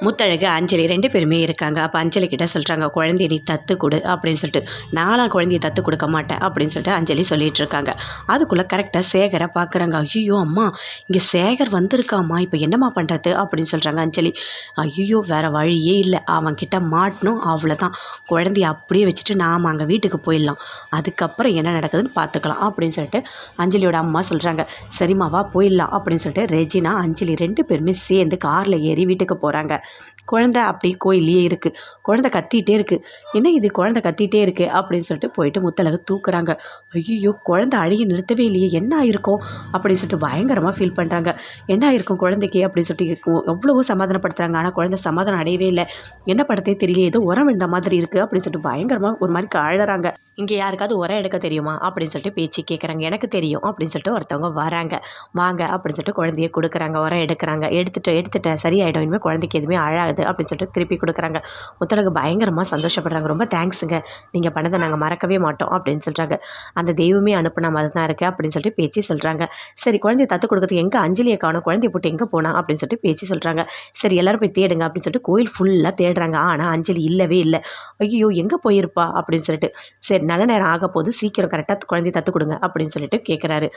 முத்தழகு, அஞ்சலி 2 பேருமே இருக்காங்க. அப்ப அஞ்சலி கிட்ட சொல்றாங்க, "குழந்தைய நீ தத்து குடு" அப்படின்னு சொல்லிட்டு. "நான்லாம் குழந்தைய தத்து குடுக்க மாட்டேன்" அப்படின்னு சொல்லிட்டு அஞ்சலி சொல்லிட்டு இருக்காங்க. அதுக்குள்ள கரெக்ட்டா சேகர பார்க்குறாங்க. "ஐய்யய்யோ! அம்மா, இங்க சேகர் வந்திருக்காம்மா. இப்ப என்னம்மா பண்றது?" அப்படின்னு சொல்றாங்க அஞ்சலி. "ஐய்யய்யோ! வேற வழியே இல்ல. அவன்கிட்ட மாட்னோம், அவ்வளோதான். குழந்தைய அப்படியே வச்சுட்டு நாம அங்க வீட்டுக்கு போயிடலாம். அதுக்கப்புறம் என்ன நடக்குதுன்னு பார்த்துக்கலாம்" அப்படின்னு சொல்லிட்டு அஞ்சலியோட அம்மா சொல்றாங்க. "சரிம்மா, வா போயிடலாம்" அப்படின்னு சொல்லிட்டு ரெஜினா, அஞ்சலி 2 பேருமே சேர்ந்து கார்ல ஏறி வீட்டுக்கு போறாங்க. குழந்தை அப்படி கோயில்லயே இருக்கு. குழந்தை கத்திட்டே இருக்கு. "என்ன இது குழந்தை கத்திட்டே இருக்கு?" அப்படின்னு சொல்லிட்டு போயிட்டு முத்தழகு தூக்குறாங்க. ஐய்யய்யோ! குழந்தை அழுகைய நிறுத்தவே இல்லையே! என்ன ஆயிருக்கும்? அப்படின்னு சொல்லிட்டு பயங்கரமா ஃபீல் பண்றாங்க. என்ன ஆயிருக்கும் குழந்தைக்கு? அப்படின்னு சொல்லிட்டு எவ்வளவோ சமாதானப்படுத்துறாங்க. ஆனா குழந்தை சமாதானம் அடையவே இல்ல. என்ன பண்றதுனே தெரியலையே! ஏதோ உரம் விழுந்த மாதிரி இருக்கு அப்படின்னு சொல்லிட்டு பயங்கரமா ஒரு மாரி அழறாங்க. "இங்க யாருக்காவது உரம் எடுக்க தெரியுமா?" அப்படின்னு சொல்லிட்டு பேச்சு கேட்குறாங்க. "எனக்கு தெரியும்" அப்படின்னு சொல்லிட்டு ஒருத்தவங்க வராங்க. "வாங்க" அப்படின்னு சொல்லிட்டு குழந்தைய குடுக்குறாங்க. உரம் எடுக்குறாங்க. எடுத்துட்டேன் சரியாயிடும். இனிமே குழந்தைக்கு எதுவுமே அழாது அப்படின்னு சொல்லிட்டு திருப்பி குடுக்குறாங்க. முத்தழகு பயங்கரமா சந்தோஷப்படுறாங்க. "ரொம்ப தேங்க்ஸுங்க. நீங்க பண்ணத நாங்க மறக்கவே மாட்டோம்" அப்படின்னு சொல்றாங்க. "அந்த தெய்வமே அனுப்புன மாதிரி தான் இருக்கு" அப்படின்னு சொல்லிட்டு பேச்சு சொல்றாங்க. "சரி, குழந்தைய தத்து கொடுக்கறதுக்கு எங்க அஞ்சலிய காணோம்? குழந்தைய போட்டு எங்க போனா?" அப்படின்னு சொல்லிட்டு பேச்சு சொல்றாங்க. "சரி, எல்லாரும் போய் தேடுங்க" அப்படின்னு சொல்லிட்டு கோயில் ஃபுல்லா தேடுறாங்க. ஆனா அஞ்சலி இல்லவே இல்ல. "ஐயய்யோ! எங்க போயிருப்பா?" அப்படின்னு சொல்லிட்டு. "சரி, நல்ல நேரம் ஆகப்போகுது. சீக்கிரம் கரெக்ட்டா குழந்தைய தத்து கொடுங்க" அப்படின்னு சொல்லிட்டு கேட்குறாரு.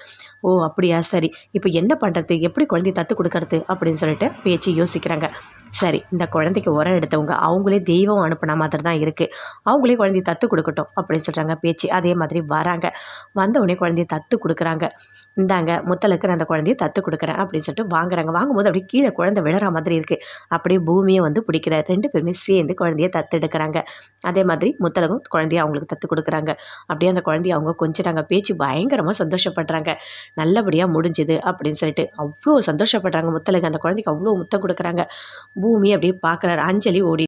"ஓ! அப்படியா? சரி. இப்ப என்ன பண்றது? எப்படி குழந்தைய தத்து குடுக்கறது?" அப்படின்னு சொல்லிட்டு பேச்சு யோசிக்கிறாங்க. "சரி, இந்த குழந்தைக்கு உரம் எடுத்தவங்க அவங்களே தெய்வம் அனுப்புன மாதிரி தான் இருக்கு. அவங்களே குழந்தைய தத்து குடுக்கட்டும்" அப்படின்னு சொல்றாங்க பேச்சு. அதே மாதிரி வராங்க. வந்தவுடனே குழந்தைய தத்து குடுக்குறாங்க. "இந்தாங்க, முத்தழகுக்கு நான் அந்த குழந்தைய தத்து குடுக்குறேன்" அப்படின்னு சொல்லிட்டு வாங்குறாங்க. வாங்கும்போது அப்படியே கீழ குழந்தை விழற மாதிரி இருக்கு. அப்படியே பூமியே வந்து பிடிக்கிறார். 2 பேருமே சேர்ந்து குழந்தைய தத்தெடுக்குறாங்க. அதே மாதிரி முத்தழகும் குழந்தைய அவங்களுக்கு தத்து குடுக்குறாங்க. அப்படியே அந்த குழந்தைய அவங்க கொஞ்சுறாங்க. பேச்சு பயங்கரமா சந்தோஷப்படுறாங்க. நல்லபடியா முடிஞ்சுது அப்படின்னு சொல்லிட்டு. அவ்ளோ சந்தோஷப்படுறாங்க முத்தழகு. அந்த குழந்தைக்கு அவ்ளோ முத்தம் குடுக்குறாங்க. பூமி அப்படியே பார்க்குறாரு. அஞ்சலி ஓடி